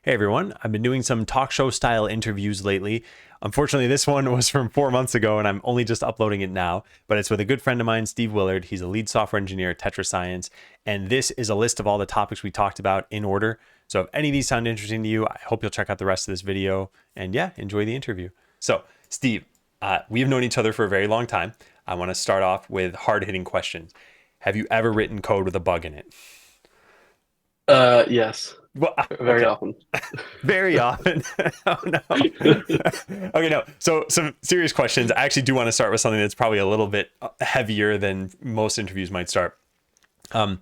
Hey everyone, I've been doing some talk show style interviews lately. Unfortunately, this one was from 4 months ago and I'm only just uploading it now, but it's with a good friend of mine, Steve Willard. He's a lead software engineer at TetraScience. And this is a list of all the topics we talked about in order. So if any of these sound interesting to you, I hope you'll check out the rest of this video and yeah, enjoy the interview. So Steve, we have known each other for a very long time. I want to start off with hard hitting questions. Have you ever written code with a bug in it? Yes, Well, very okay. often. Very often. Oh no. Okay, no. So some serious questions. I actually do want to start with something that's probably a little bit heavier than most interviews might start. Um,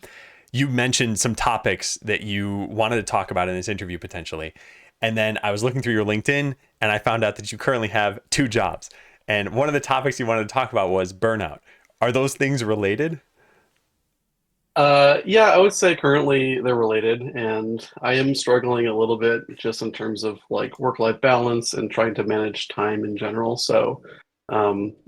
you mentioned some topics that you wanted to talk about in this interview potentially. And then I was looking through your LinkedIn and I found out that you currently have two jobs. And one of the topics you wanted to talk about was burnout. Are those things related? Yeah, I would say currently they're related, and I am struggling a little bit just in terms of like work-life balance and trying to manage time in general. So,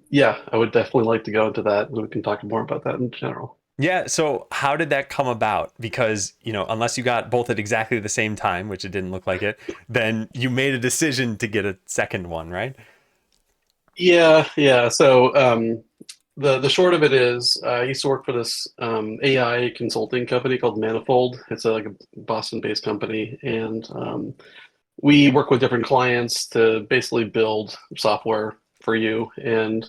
yeah, I would definitely like to go into that, and we can talk more about that in general. Yeah. So how did that come about? Because, unless you got both at exactly the same time, which it didn't look like it, then you made a decision to get a second one, right? Yeah, yeah. So, the short of it is, I used to work for this AI consulting company called Manifold. It's like a Boston-based company, and we work with different clients to basically build software for you. And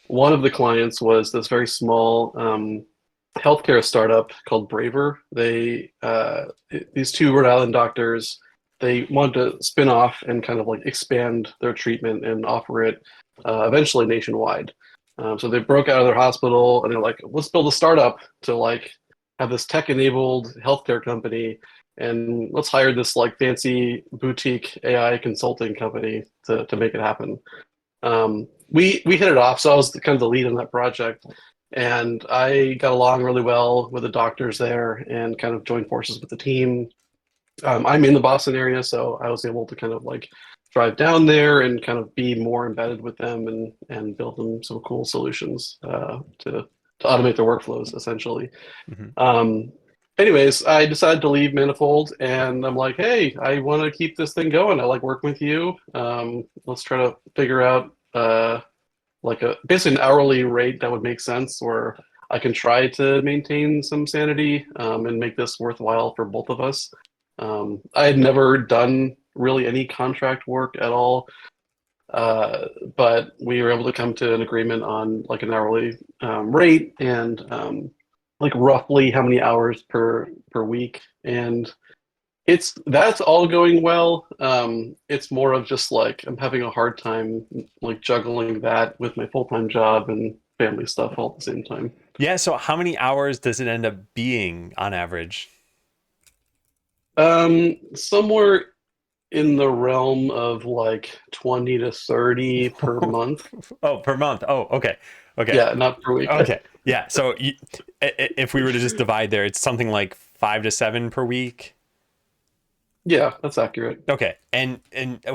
one of the clients was this very small healthcare startup called Braver. These two Rhode Island doctors, they wanted to spin off and kind of like expand their treatment and offer it eventually nationwide. So they broke out of their hospital and they're like, let's build a startup to like have this tech-enabled healthcare company, and let's hire this like fancy boutique AI consulting company to make it happen. We hit it off, so I was kind of the lead on that project, and I got along really well with the doctors there and kind of joined forces with the team. I'm in the Boston area, so I was able to kind of like drive down there and kind of be more embedded with them and build them some cool solutions to automate their workflows essentially. Hmm. Um, Anyways, I decided to leave Manifold, and I'm like, hey, I want to keep this thing going. I like working with you. Let's try to figure out like a basically an hourly rate that would make sense, where I can try to maintain some sanity and make this worthwhile for both of us. I had never done really any contract work at all, uh, but we were able to come to an agreement on like an hourly rate and like roughly how many hours per week. And that's all going well. It's more of just like I'm having a hard time like juggling that with my full-time job and family stuff all at the same time. Yeah. So how many hours does it end up being on average? Somewhere in the realm of like 20 to 30 per month. Oh, per month. Oh, okay. Okay. Yeah, not per week. Okay. Yeah. So if we were to just divide there, it's something like 5 to 7 per week. Yeah, that's accurate. Okay. And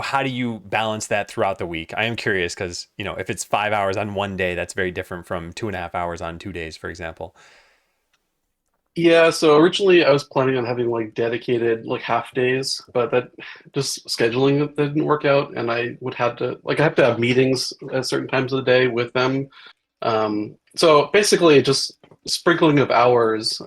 how do you balance that throughout the week? I am curious because, if it's 5 hours on one day, that's very different from 2.5 hours on 2 days, for example. Yeah, so originally I was planning on having like dedicated like half days, but that just scheduling it didn't work out, and I would have to like I have to have meetings at certain times of the day with them. So basically just sprinkling of hours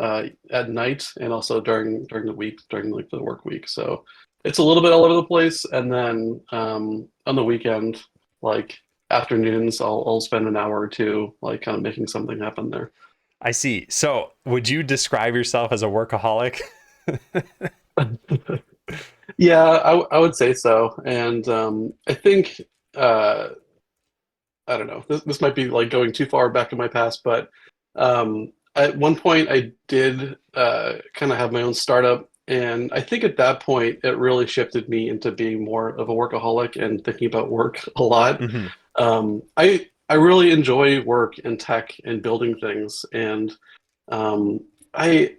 at night and also during the week, during like the work week. So it's a little bit all over the place, and then on the weekend, like afternoons, I'll spend an hour or two like kind of making something happen there. I see. So would you describe yourself as a workaholic? Yeah, I would say so. And I think I don't know. This might be like going too far back in my past, but at one point I did kind of have my own startup, and I think at that point it really shifted me into being more of a workaholic and thinking about work a lot. Hmm. I really enjoy work and tech and building things, and um, I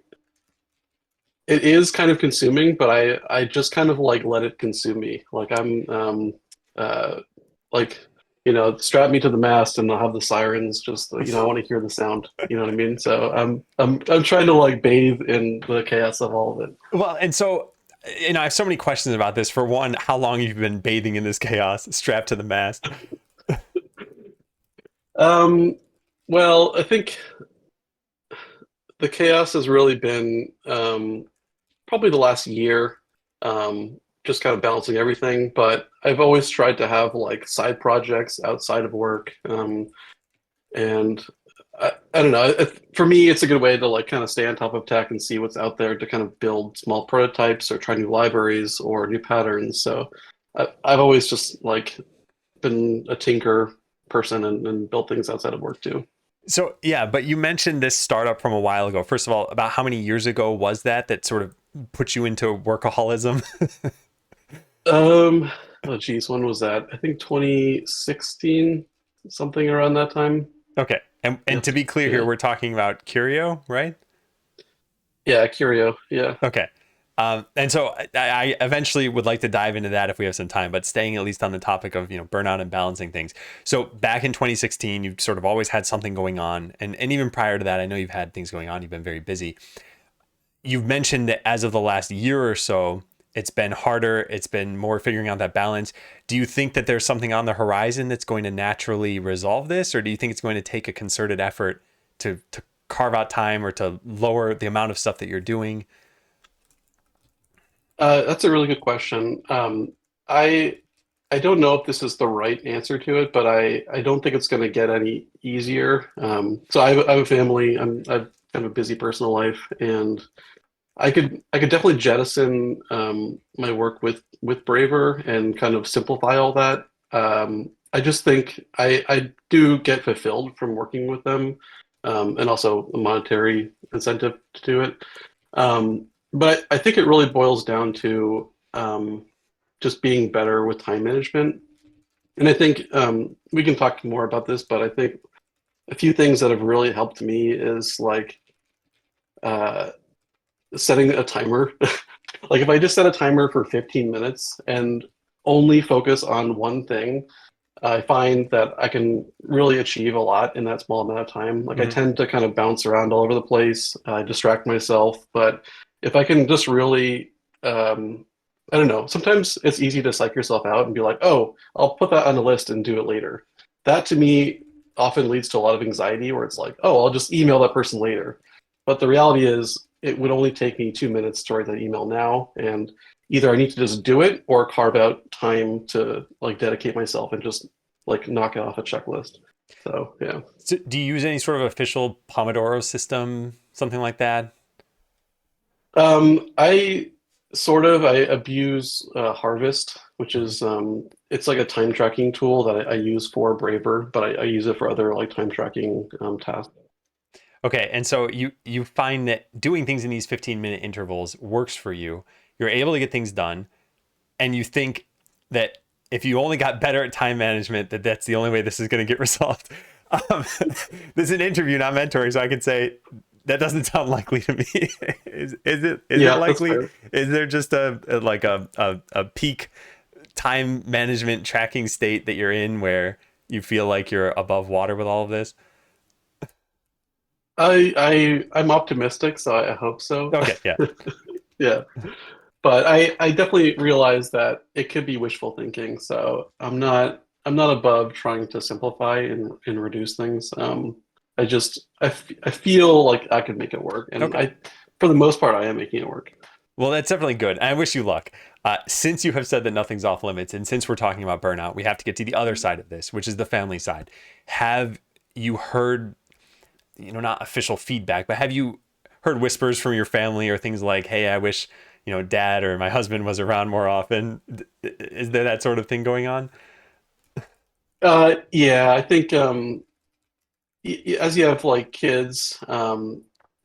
it is kind of consuming, but I just kind of like let it consume me. Like I'm uh like strap me to the mast and I'll have the sirens just I want to hear the sound. You know what I mean? So I'm trying to like bathe in the chaos of all of it. Well, and so I have so many questions about this. For one, how long have you been bathing in this chaos, strapped to the mast? Um, well, I think the chaos has really been probably the last year, just kind of balancing everything. But I've always tried to have like side projects outside of work. And I don't know. For me, it's a good way to like kind of stay on top of tech and see what's out there to kind of build small prototypes or try new libraries or new patterns. So I've always just like been a tinker person and built things outside of work too. So yeah, but you mentioned this startup from a while ago. First of all, about how many years ago was that sort of put you into workaholism? Oh geez, when was that? I think 2016, something around that time. Okay. And Yeah, to be clear here, yeah, we're talking about Curio, right? yeah. Curio, yeah. Okay. And so I eventually would like to dive into that if we have some time, but staying at least on the topic of, burnout and balancing things. So back in 2016, you've sort of always had something going on. And even prior to that, I know you've had things going on. You've been very busy. You've mentioned that as of the last year or so, it's been harder. It's been more figuring out that balance. Do you think that there's something on the horizon that's going to naturally resolve this? Or do you think it's going to take a concerted effort to carve out time or to lower the amount of stuff that you're doing? That's a really good question. I I don't know if this is the right answer to it, but I don't think it's going to get any easier. So I have a family. I've kind of a busy personal life, and I could definitely jettison my work with Braver and kind of simplify all that. I just think I do get fulfilled from working with them, and also a monetary incentive to do it. But I think it really boils down to just being better with time management. And I think we can talk more about this, but I think a few things that have really helped me is like uh, setting a timer. Like if I just set a timer for 15 minutes and only focus on one thing, I find that I can really achieve a lot in that small amount of time. Like I Mhm. tend to kind of bounce around all over the place, distract myself, but if I can just really, I don't know, sometimes it's easy to psych yourself out and be like, oh, I'll put that on the list and do it later. That to me often leads to a lot of anxiety where it's like, oh, I'll just email that person later. But the reality is, it would only take me 2 minutes to write that email now, and either I need to just do it or carve out time to like dedicate myself and just like knock it off a checklist. So yeah. So do you use any sort of official Pomodoro system, something like that? I I abuse Harvest, which is it's like a time tracking tool that I use for Braver, but I use it for other like time tracking tasks. Okay, and so you find that doing things in these 15-minute intervals works for you. You're able to get things done, and you think that if you only got better at time management, that that's the only way this is going to get resolved. Um, this is an interview, not mentoring, so I can say that doesn't sound likely to me. Is it Yeah, that's likely? fair. Is there just a peak time management tracking state that you're in where you feel like you're above water with all of this? I'm optimistic, so I hope so. Okay, yeah. Yeah. But I definitely realize that it could be wishful thinking. So I'm not above trying to simplify and reduce things. I feel like I could make it work, and Okay. I for the most part I am making it work. Well, that's definitely good. I wish you luck. Since you have said that nothing's off limits, and since we're talking about burnout, we have to get to the other side of this, which is the family side. Have you heard, not official feedback, but have you heard whispers from your family or things like, "Hey, I wish, dad or my husband was around more often"? Is there that sort of thing going on? Yeah, I think as you have like kids,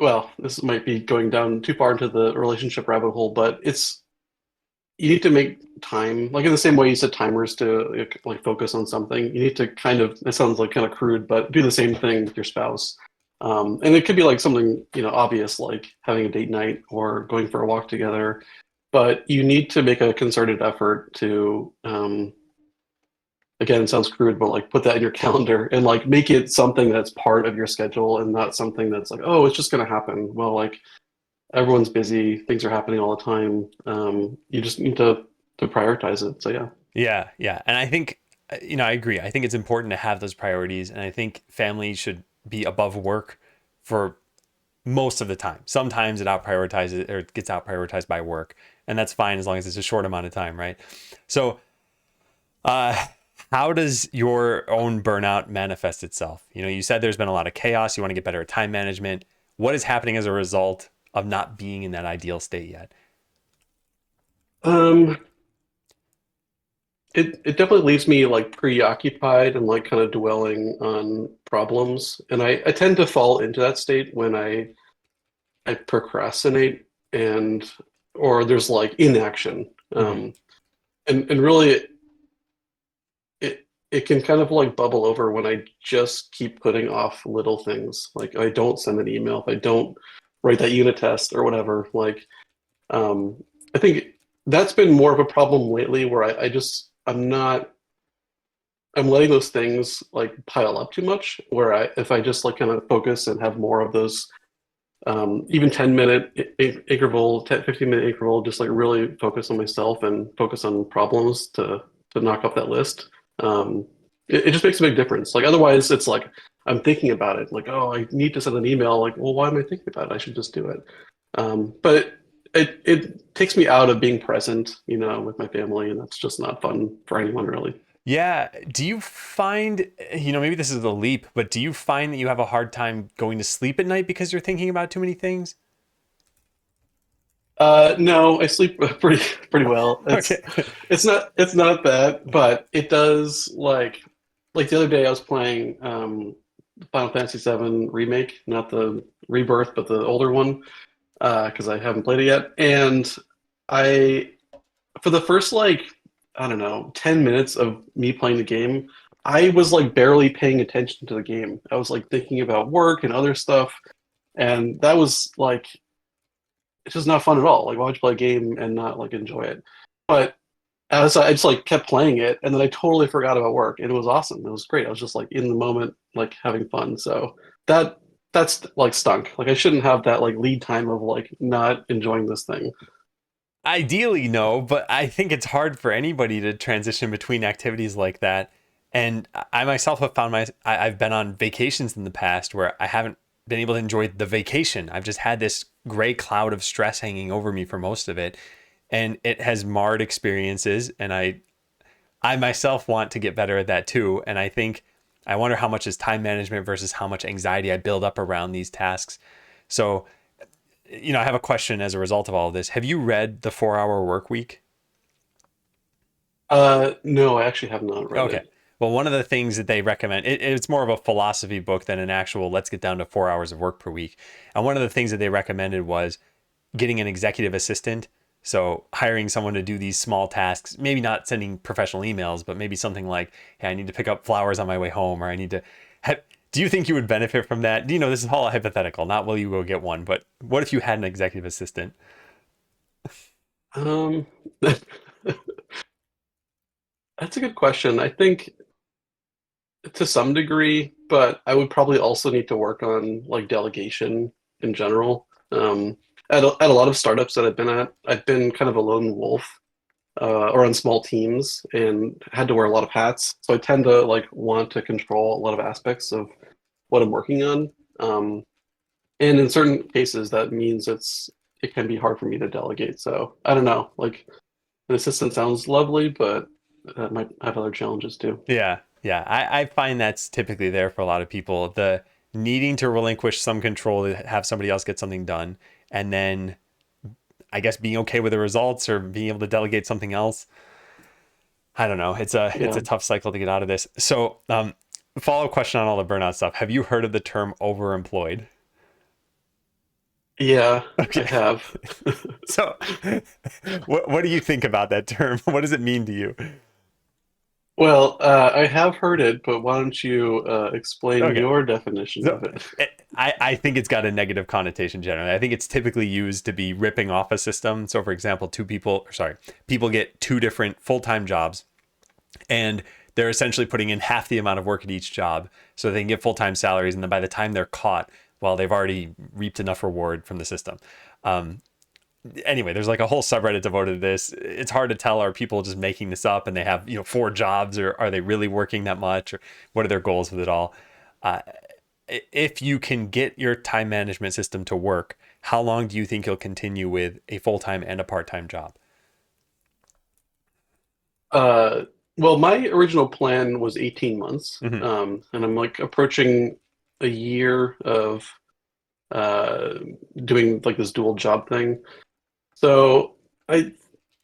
well, this might be going down too far into the relationship rabbit hole, but it's you need to make time like in the same way you set timers to like focus on something. You need to kind of, it sounds like kind of crude, but do the same thing with your spouse. And it could be like something obvious like having a date night or going for a walk together, but you need to make a concerted effort to again, it sounds crude, but like put that in your calendar and like make it something that's part of your schedule and not something that's like, oh, it's just going to happen. Well, like everyone's busy, things are happening all the time. You just need to prioritize it. So yeah. Yeah, yeah. And I think, I agree. I think it's important to have those priorities. And I think family should be above work for most of the time. Sometimes it out prioritizes or it gets out prioritized by work. And that's fine as long as it's a short amount of time, right? So, uh, how does your own burnout manifest itself? You said there's been a lot of chaos. You want to get better at time management. What is happening as a result of not being in that ideal state yet? Um, it definitely leaves me like preoccupied and like kind of dwelling on problems. And I tend to fall into that state when I procrastinate and or there's like inaction. Hmm. And really it can kind of like bubble over when I just keep putting off little things. Like I don't send an email, if I don't write that unit test or whatever. Like um I think that's been more of a problem lately where I'm not I'm letting those things like pile up too much where if I just like kind of focus and have more of those even 10-minute interval, 15-minute interval, just like really focus on myself and focus on problems to knock off that list. It just makes a big difference. Like otherwise, it's like I'm thinking about it, like oh, I need to send an email. Like well, why am I thinking about it? I should just do it. But it takes me out of being present, with my family, and that's just not fun for anyone really. Yeah. Do you find, maybe this is a leap, but do you find that you have a hard time going to sleep at night because you're thinking about too many things? No, I sleep pretty well. Okay. It's not that, but it does like the other day I was playing Final Fantasy VII Remake, not the Rebirth, but the older one, because I haven't played it yet. And I for the first like I don't know 10 minutes of me playing the game, I was like barely paying attention to the game. I was like thinking about work and other stuff, and that was like it's just not fun at all. Like, why would you play a game and not like enjoy it? But as I just like kept playing it, and then I totally forgot about work, and it was awesome. It was great. I was just like in the moment, like having fun. So that that's like stunk. Like I shouldn't have that like lead time of like not enjoying this thing. Ideally, no, but I think it's hard for anybody to transition between activities like that. And I myself have found I've been on vacations in the past where I haven't been able to enjoy the vacation. I've just had this gray cloud of stress hanging over me for most of it. And it has marred experiences. And I myself want to get better at that too. And I wonder how much is time management versus how much anxiety I build up around these tasks. So, I have a question as a result of all of this. Have you read The 4 Hour Work Week? No, I actually have not read Okay. it. Well, one of the things that they recommend, it's more of a philosophy book than an actual let's get down to 4 hours of work per week. And one of the things that they recommended was getting an executive assistant. So hiring someone to do these small tasks, maybe not sending professional emails, but maybe something like, hey, I need to pick up flowers on my way home, or I need to have, do you think you would benefit from that? This is all hypothetical, not will you go get one, but what if you had an executive assistant? Um, that's a good question. I think to some degree, but I would probably also need to work on like delegation in general. At a lot of startups that I've been at, I've been kind of a lone wolf or on small teams and had to wear a lot of hats. So I tend to like want to control a lot of aspects of what I'm working on. Um, and in certain cases, that means it can be hard for me to delegate. So I don't know. Like an assistant sounds lovely, but that might have other challenges too. Yeah, yeah. I find that's typically there for a lot of people. The needing to relinquish some control to have somebody else get something done, and then I guess being okay with the results or being able to delegate something else. I don't know. It's a Yeah. tough cycle to get out of this. So, follow up question on all the burnout stuff. Have you heard of the term overemployed? Yeah, I Okay. have. So, what do you think about that term? What does it mean to you? Well, I have heard it, but why don't you explain Okay. your definition So of it? I think it's got a negative connotation generally. I think it's typically used to be ripping off a system. So, for example, people get two different full time jobs and they're essentially putting in half the amount of work at each job so they can get full time salaries. And then by the time they're caught, well, they've already reaped enough reward from the system. Anyway, there's like a whole subreddit devoted to this. It's hard to tell, are people just making this up and they have, 4 jobs, or are they really working that much, or what are their goals with it all? Uh, if you can get your time management system to work, how long do you think you'll continue with a full-time and a part-time job? Uh, well, my original plan was 18 months, Hmm. and I'm like approaching a year of uh, doing like this dual job thing. So I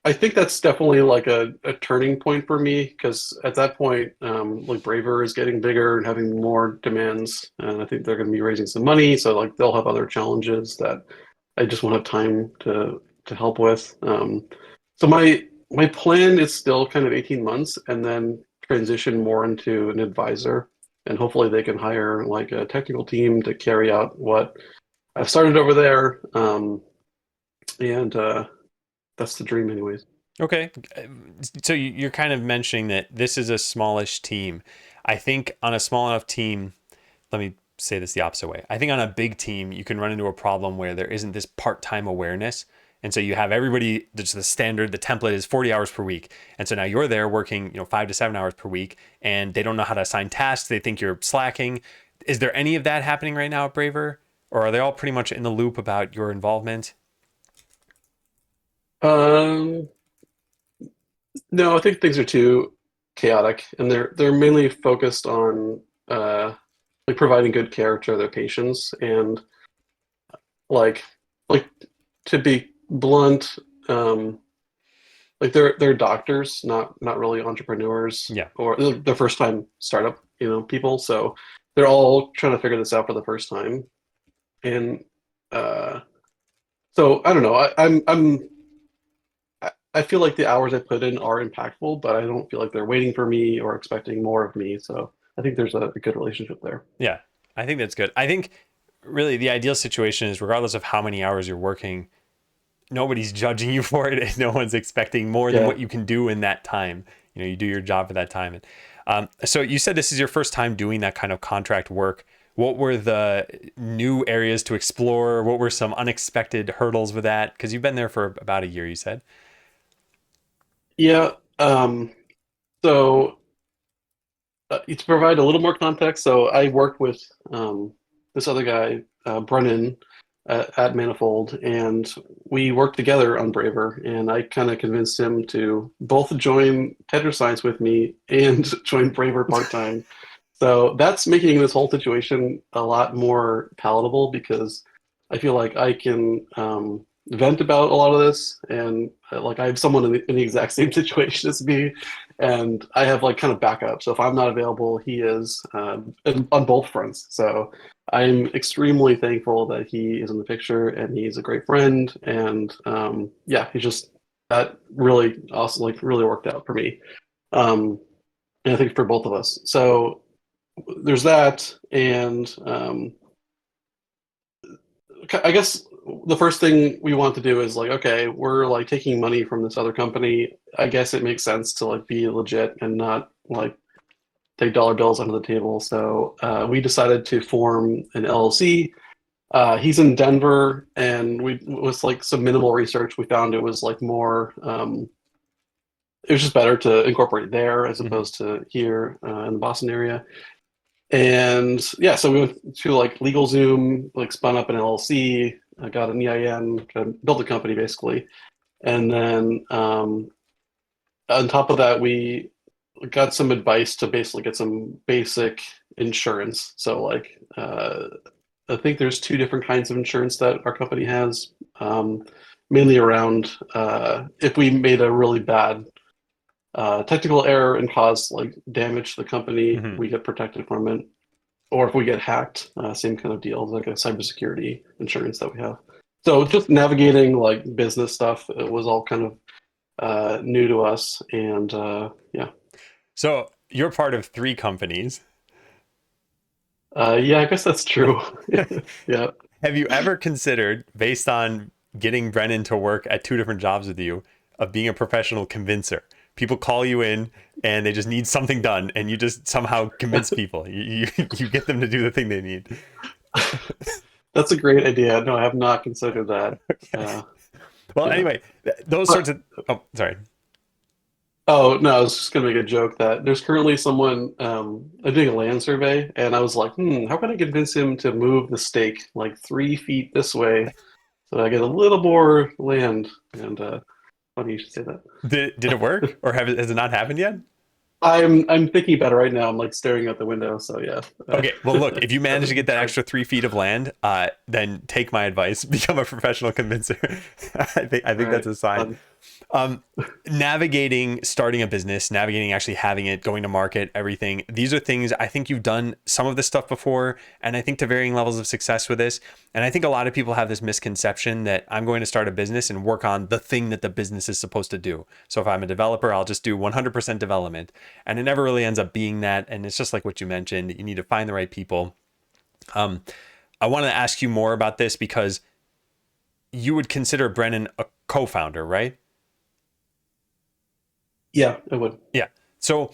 I think that's definitely like a turning point for me because at that point, like Braver is getting bigger and having more demands, and I think they're going to be raising some money, so like they'll have other challenges that I just won't have time to help with. So my plan is still kind of 18 months and then transition more into an advisor, and hopefully they can hire like a technical team to carry out what I've started over there. And That's the dream, anyways. Okay. So you're kind of mentioning that this is a smallish team. I think on a small enough team, let me say this the opposite way. I think on a big team, you can run into a problem where there isn't this part-time awareness. And so you have everybody, just the standard, the template is 40 hours per week. And so now you're there working, 5 to 7 hours per week, and they don't know how to assign tasks. They think you're slacking. Is there any of that happening right now at Braver? Or are they all pretty much in the loop about your involvement? Um, no, I think things are too chaotic, and they're mainly focused on like providing good care to their patients, and like like to be blunt, um, like they're doctors, not really entrepreneurs Yeah. or they're first time startup, people. So they're all trying to figure this out for the first time, and uh, so I don't know. I feel like the hours I put in are impactful, but I don't feel like they're waiting for me or expecting more of me. So I think there's a good relationship there. Yeah, I think that's good. I think really the ideal situation is, regardless of how many hours you're working, nobody's judging you for it, and no one's expecting more than Yeah. what you can do in that time. You do your job for that time. And so you said this is your first time doing that kind of contract work. What were the new areas to explore? What were some unexpected hurdles with that? Because you've been there for about a year, you said. Yeah. So to provide a little more context, so I worked with this other guy, Brennan, at Manifold, and we worked together on Braver. And I kind of convinced him to both join TetraScience with me and join Braver part time. So that's making this whole situation a lot more palatable because I feel like I can vent about a lot of this, and like I have someone in the exact same situation as me, and I have like kind of backup. So if I'm not available, he is, on both fronts. So I'm extremely thankful that he is in the picture, and he's a great friend, and yeah, he's just that really awesome, like really worked out for me, and I think for both of us. So there's that, and I guess the first thing we want to do is like, okay, we're like taking money from this other company. I guess it makes sense to like be legit and not like take dollar bills under the table. So we decided to form an LLC. He's in Denver, and we with like some minimal research, we found it was like more. It was just better to incorporate there as Hmm. opposed to here in the Boston area. And yeah, so we went to like LegalZoom, like spun up an LLC, got an EIN, built a company basically. And then on top of that, we got some advice to basically get some basic insurance. So like I think there's two different kinds of insurance that our company has, mainly around if we made a really bad technical error and caused like damage to the company, Hmm. we get protected from it. Or if we get hacked, same kind of deal, like a cybersecurity insurance that we have. So just navigating like business stuff, it was all kind of new to us, and yeah, So you're part of 3 companies. yeah, I guess that's true. Yeah. Have you ever considered, based on getting Brennan to work at 2 different jobs with you, of being a professional convincer? People call you in and they just need something done, and you just somehow convince people. You get them to do the thing they need. That's a great idea. No, I have not considered that. Uh, Well, yeah, anyway, those sorts but of, oh, sorry. oh no, I was just gonna make a joke that there's currently someone I'm doing a land survey, and I was like, how can I convince him to move the stake like 3 feet this way so I get a little more land? And funny you should say that. Did it work or has it not happened yet? I'm thinking about it right now. I'm like staring out the window. So yeah, Okay, well, look, if you manage to get that trying. extra 3 feet of land, then take my advice, become a professional convincer. All I think right, that's a sign. fun. Um, navigating starting a business, navigating actually having it, going to market, everything. These are things I think you've done some of this stuff before, and I think to varying levels of success with this. And I think a lot of people have this misconception that I'm going to start a business and work on the thing that the business is supposed to do. So if I'm a developer, I'll just do 100% development, and it never really ends up being that. And it's just like what you mentioned, you need to find the right people. Um, I wanted to ask you more about this because you would consider Brennan a co-founder, right? Yeah, I would. Yeah. So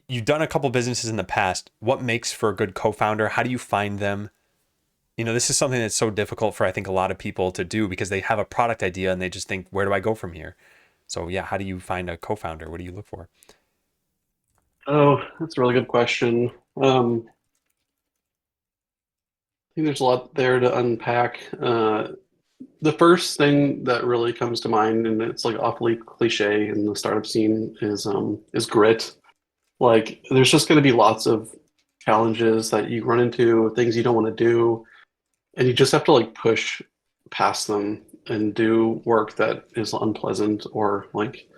you've done a couple businesses in the past. What makes for a good co-founder? How do you find them? This is something that's so difficult for I think a lot of people to do because they have a product idea and they just think, where do I go from here? So yeah, how do you find a co-founder? What do you look for? Oh, that's a really good question. I think there's a lot there to unpack. The first thing that really comes to mind, and it's like awfully cliche in the startup scene, is grit. Like, there's just going to be lots of challenges that you run into, things you don't want to do, and you just have to like push past them and do work that is unpleasant or like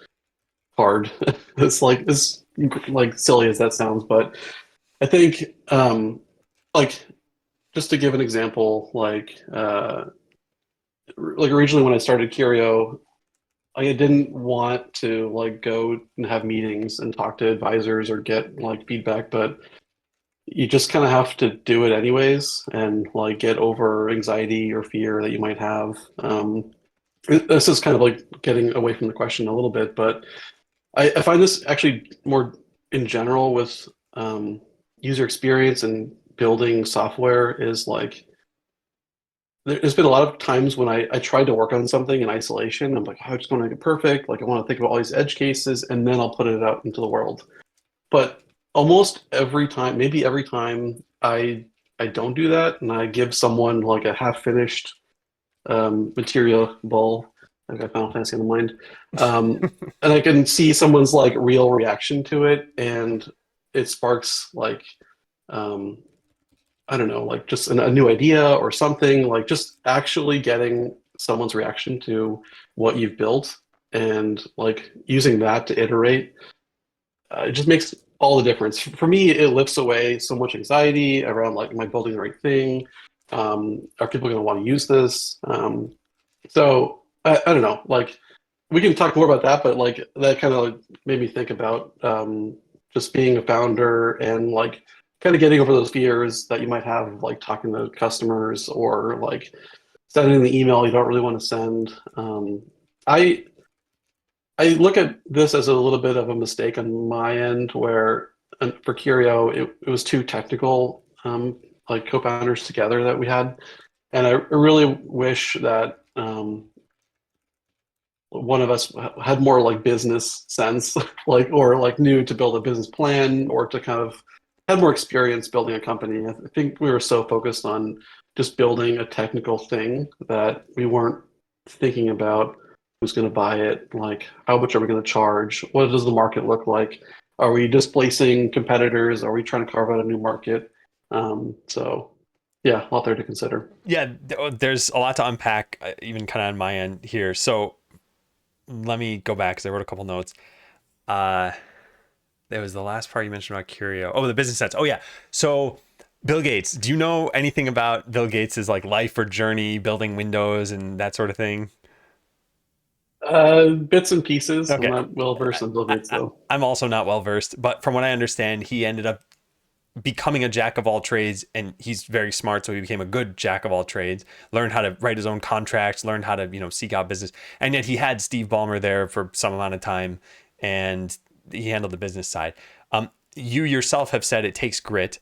hard. It's like silly as that sounds, but I think like just to give an example, like originally when I started Curio, I didn't want to like go and have meetings and talk to advisors or get like feedback, but you just kind of have to do it anyways and like get over anxiety or fear that you might have. This is kind of like getting away from the question a little bit, but I find this actually more in general with user experience and building software is like there's been a lot of times when I tried to work on something in isolation. I'm like, oh, I just want to make it perfect. Like I want to think of all these edge cases and then I'll put it out into the world. But almost every time, maybe every time I don't do that and I give someone like a half finished material ball. I got Final Fantasy in the mind. And I can see someone's like real reaction to it, and it sparks like um, I don't know, like just a new idea or something. Like just actually getting someone's reaction to what you've built and like using that to iterate. It just makes all the difference. For me, it lifts away so much anxiety around like, am I building the right thing? Are people going to want to use this? So I don't know. Like we can talk more about that, but like that kind of like made me think about just being a founder and like kind of getting over those fears that you might have of like talking to customers or like sending the email you don't really want to send. I I look at this as a little bit of a mistake on my end where for Curio it was too technical like co-founders together that we had. And I really wish that one of us had more like business sense, like or like knew to build a business plan or to kind of had more experience building a company. I think we were so focused on just building a technical thing that we weren't thinking about who's going to buy it, like how much are we going to charge, what does the market look like, are we displacing competitors, are we trying to carve out a new market? So yeah, a lot there to consider. Yeah, there's a lot to unpack, even kind of on my end here. So let me go back because I wrote a couple notes. Uh, There was the last part you mentioned about Curio. Oh, the business sense. Oh yeah. So Bill Gates. Do you know anything about Bill Gates's like life or journey building Windows and that sort of thing? Bits and pieces. I'm Okay. not well versed in Bill Gates though. I'm also not well versed, but from what I understand, he ended up becoming a jack of all trades, and he's very smart, so he became a good jack of all trades. Learned how to write his own contracts, learned how to seek out business, and yet he had Steve Ballmer there for some amount of time, and he handled the business side. You yourself have said it takes grit.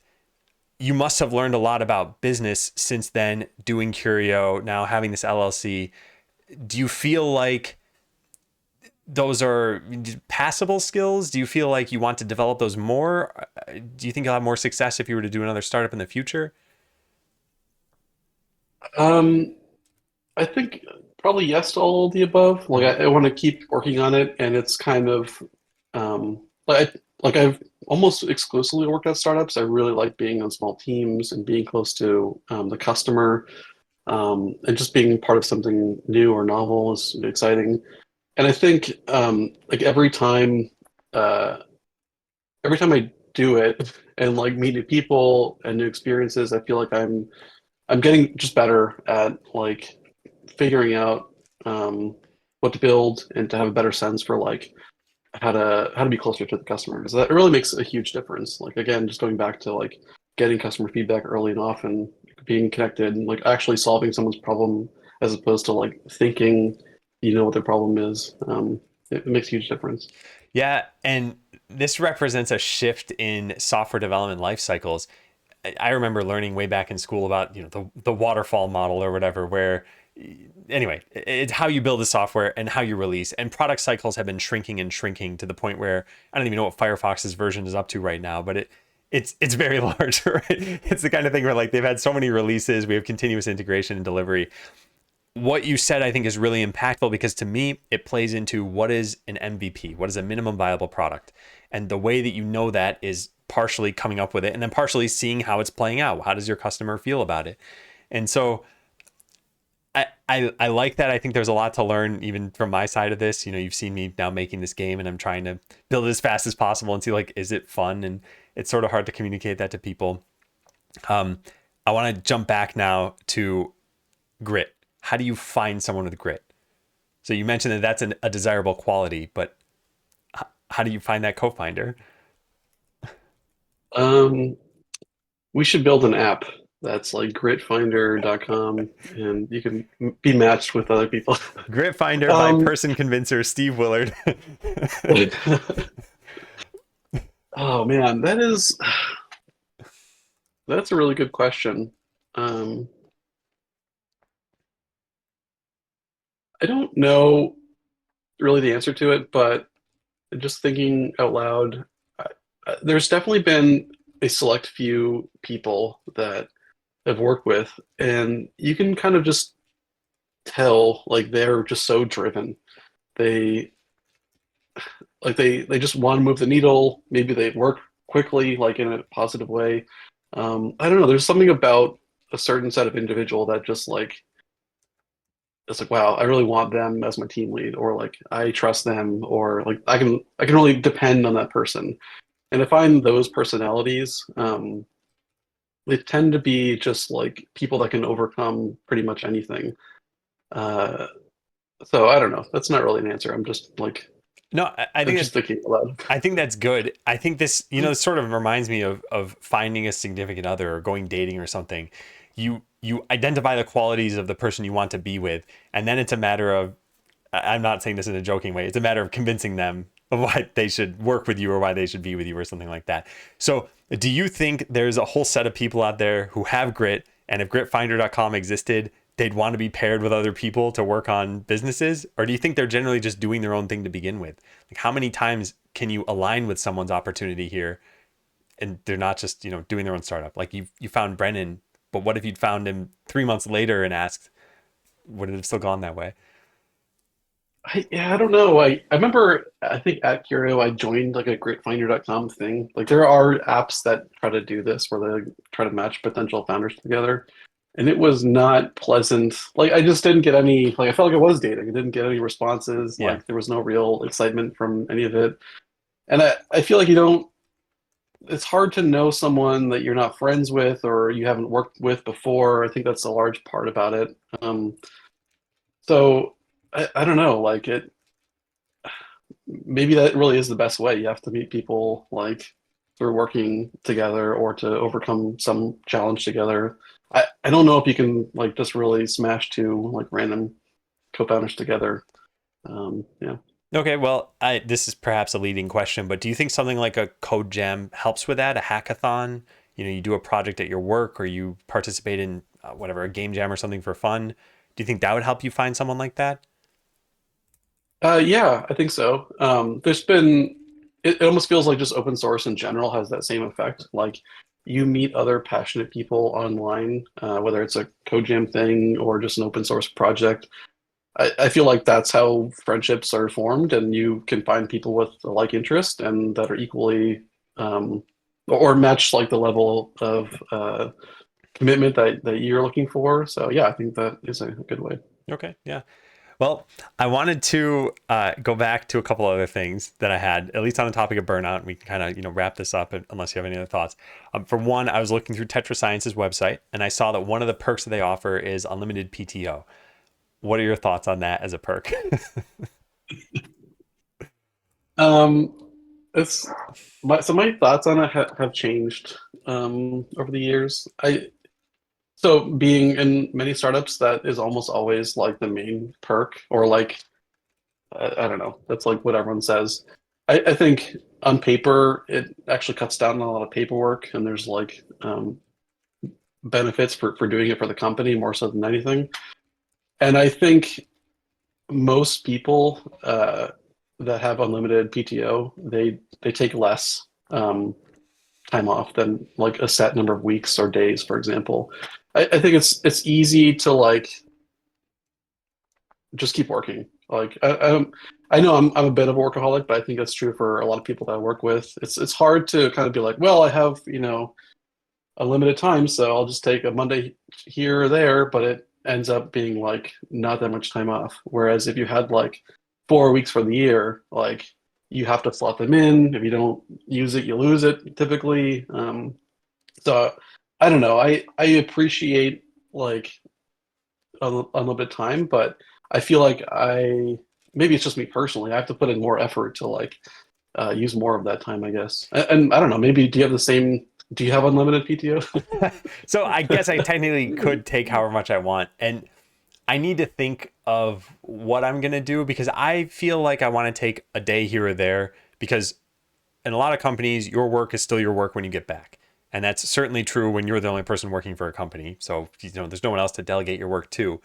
you must have learned a lot about business since then, doing Curio, now having this LLC. Do you feel like those are passable skills? Do you feel like you want to develop those more? Do you think you'll have more success if you were to do another startup in the future? Um, I think probably yes to all of the above. Like Mhm. I want to keep working on it, and it's kind of like I've almost exclusively worked at startups. I really like being on small teams and being close to the customer, and just being part of something new or novel is exciting. And I think like uh, every time I do it and like meet new people and new experiences, I feel like I'm getting just better at like figuring out what to build and to have a better sense for like how to be closer to the customer, because that really makes a huge difference. Like again, just going back to like getting customer feedback early and often, being connected, and like actually solving someone's problem as opposed to like thinking you know what their problem is. It makes a huge difference. Yeah, and this represents a shift in software development life cycles. I remember learning way back in school about, the waterfall model or whatever, where anyway, it's how you build the software and how you release. And product cycles have been shrinking and shrinking to the point where I don't even know what Firefox's version is up to right now, but it's very large, right? It's the kind of thing where like they've had so many releases, we have continuous integration and delivery. What you said, I think, is really impactful because to me, it plays into what is an MVP, what is a minimum viable product. And the way that you know that is partially coming up with it and then partially seeing how it's playing out. How does your customer feel about it? And so I like that. I think there's a lot to learn even from my side of this. You've seen me now making this game and I'm trying to build it as fast as possible and see like, is it fun? And it's sort of hard to communicate that to people. Um, I want to jump back now to grit. How do you find someone with grit? So you mentioned that that's a desirable quality, but how do you find that co-finder? Um, we should build an app that's like gritfinder.com, and you can be matched with other people. Grit finder by Um, person convincer Steve Willard. oh man, that's a really good question. Um, I don't know really the answer to it, but just thinking out loud, there's definitely been a select few people that I've worked with, and you can kind of just tell like they're just so driven. They they just want to move the needle. Maybe they work quickly, like in a positive way. I don't know. There's something about a certain set of individual that just like it's like, wow, I really want them as my team lead, or like I trust them, or like I can really depend on that person. And I find those personalities, they tend to be just like people that can overcome pretty much anything. Uh, so I don't know. That's not really an answer. No, I I'm think just thinking aloud. I think that's good. I think this, sort of reminds me of finding a significant other or going dating or something. You identify the qualities of the person you want to be with, and then it's a matter of I'm not saying this in a joking way. It's a matter of convincing them of why they should work with you or why they should be with you or something like that. So, do you think there's a whole set of people out there who have grit, and if gritfinder.com existed, they'd want to be paired with other people to work on businesses? Or do you think they're generally just doing their own thing to begin with? Like, how many times can you align with someone's opportunity here and they're not just, doing their own startup? Like you found Brennan, but what if you'd found him 3 months later and asked, would it have still gone that way? Yeah, I don't know. I remember I think at Curio I joined like a gritfinder.com thing. Like there are apps that try to do this where they try to match potential founders together. And it was not pleasant. Like I just didn't get any like I felt like I was dating. I didn't get any responses. Yeah. Like there was no real excitement from any of it. And I feel like you don't it's hard to know someone that you're not friends with or you haven't worked with before. I think that's a large part about it. So I don't know, like it maybe that really is the best way. You have to meet people like through working together or to overcome some challenge together. I don't know if you can like just really smash two like random co-founders together. Yeah. Okay, well, this is perhaps a leading question, but do you think something like a code jam helps with that? A hackathon? you do a project at your work or you participate in whatever, a game jam or something for fun. Do you think that would help you find someone like that? Yeah, I think so. There's been, it almost feels like just open source in general has that same effect. Like you meet other passionate people online, whether it's a code jam thing or just an open source project. I feel like that's how friendships are formed, and you can find people with a like interest and that are equally um, or match like the level of commitment that you're looking for. So yeah, I think that is a good way. Okay, yeah. Well, I wanted to go back to a couple other things that I had, at least on the topic of burnout, and we can kind of wrap this up unless you have any other thoughts. For one, I was looking through TetraScience's website, and I saw that one of the perks that they offer is unlimited PTO. What are your thoughts on that as a perk? Um, it's my thoughts on it have changed over the years. So being in many startups, that is almost always like the main perk, or like I don't know, that's like what everyone says. I think on paper it actually cuts down on a lot of paperwork, and there's like benefits for doing it for the company more so than anything. And I think most people that have unlimited PTO, they take less time off than like a set number of weeks or days, for example. I think it's easy to like just keep working. Like I know I'm a bit of a workaholic, but I think that's true for a lot of people that I work with. It's hard to kind of be like, well, I have a limited time, so I'll just take a Monday here or there, but it ends up being like not that much time off. Whereas if you had like 4 weeks for the year, like you have to slot them in. If you don't use it, you lose it typically. So I don't know. I appreciate like a little bit of time, but I feel like maybe it's just me personally. I have to put in more effort to like use more of that time, I guess. And I don't know. Maybe do you have the same? Do you have unlimited PTO? So I guess I technically could take however much I want. And I need to think of what I'm going to do because I feel like I want to take a day here or there because in a lot of companies, your work is still your work when you get back. And that's certainly true when you're the only person working for a company. So, there's no one else to delegate your work to.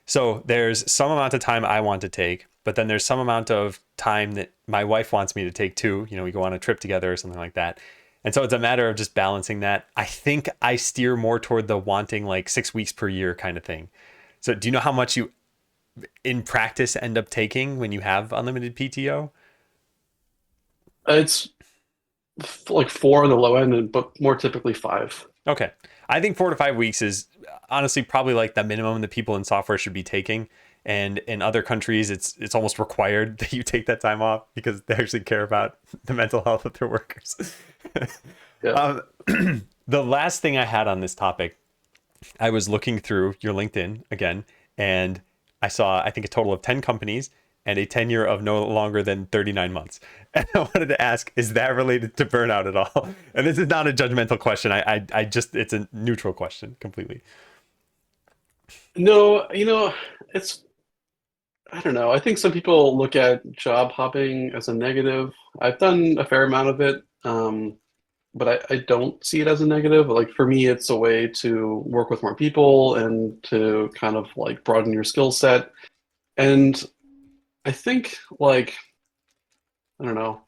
So there's some amount of time I want to take, but then there's some amount of time that my wife wants me to take too. We go on a trip together or something like that. And so it's a matter of just balancing that. I think I steer more toward the wanting like 6 weeks per year kind of thing. So do you know how much you in practice end up taking when you have unlimited PTO? It's like four on the low end, but more typically five. Okay. I think 4 to 5 weeks is honestly probably like the minimum that people in software should be taking. And in other countries, it's almost required that you take that time off because they actually care about the mental health of their workers. Yeah. um, the last thing I had on this topic, I was looking through your LinkedIn again, and I saw, I think, a total of 10 companies and a tenure of no longer than 39 months. And I wanted to ask, is that related to burnout at all? And this is not a judgmental question. I just, it's a neutral question completely. No, it's I don't know. I think some people look at job hopping as a negative. I've done a fair amount of it, but I don't see it as a negative. Like for me, it's a way to work with more people and to kind of like broaden your skill set. And I think like I don't know.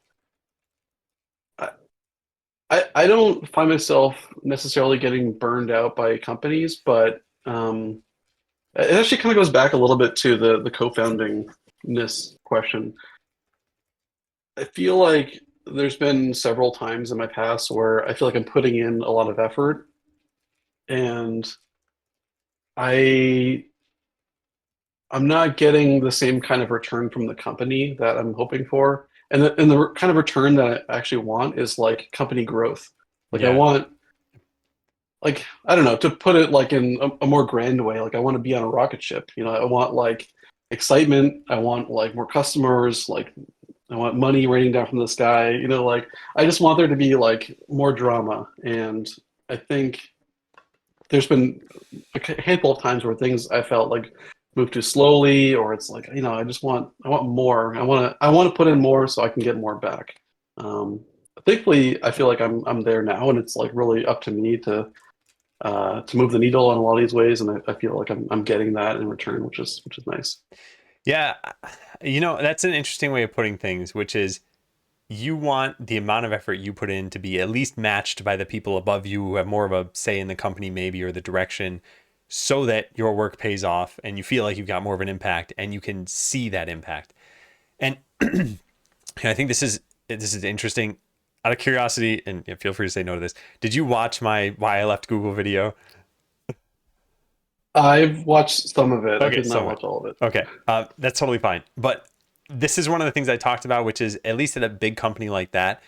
I, I don't find myself necessarily getting burned out by companies, but it actually kind of goes back a little bit to the co-foundingness question. I feel like there's been several times in my past where I feel like I'm putting in a lot of effort and I I'm not getting the same kind of return from the company that I'm hoping for. And the kind of return that I actually want is like company growth. Like I Yeah. want like I don't know, to put it like in a more grand way, like I want to be on a rocket ship. I want like excitement, I want like more customers, like I want money raining down from the sky. Like I just want there to be like more drama. And I think there's been a handful of times where things I felt like move too slowly, or it's like I want more. I want to put in more so I can get more back. Um, thankfully, I feel like I'm there now, and it's like really up to me to move the needle in a lot of these ways, and I feel like I'm getting that in return, which is nice. Yeah, that's an interesting way of putting things, which is you want the amount of effort you put in to be at least matched by the people above you who have more of a say in the company, maybe, or the direction, so that your work pays off and you feel like you've got more of an impact and you can see that impact. And I think this is interesting. Out of curiosity, and feel free to say no to this. Did you watch my why I left Google video? I've watched some of it. I Okay, did not so watch all of it. okay, that's totally fine. But this is one of the things I talked about, which is at least at a big company like that,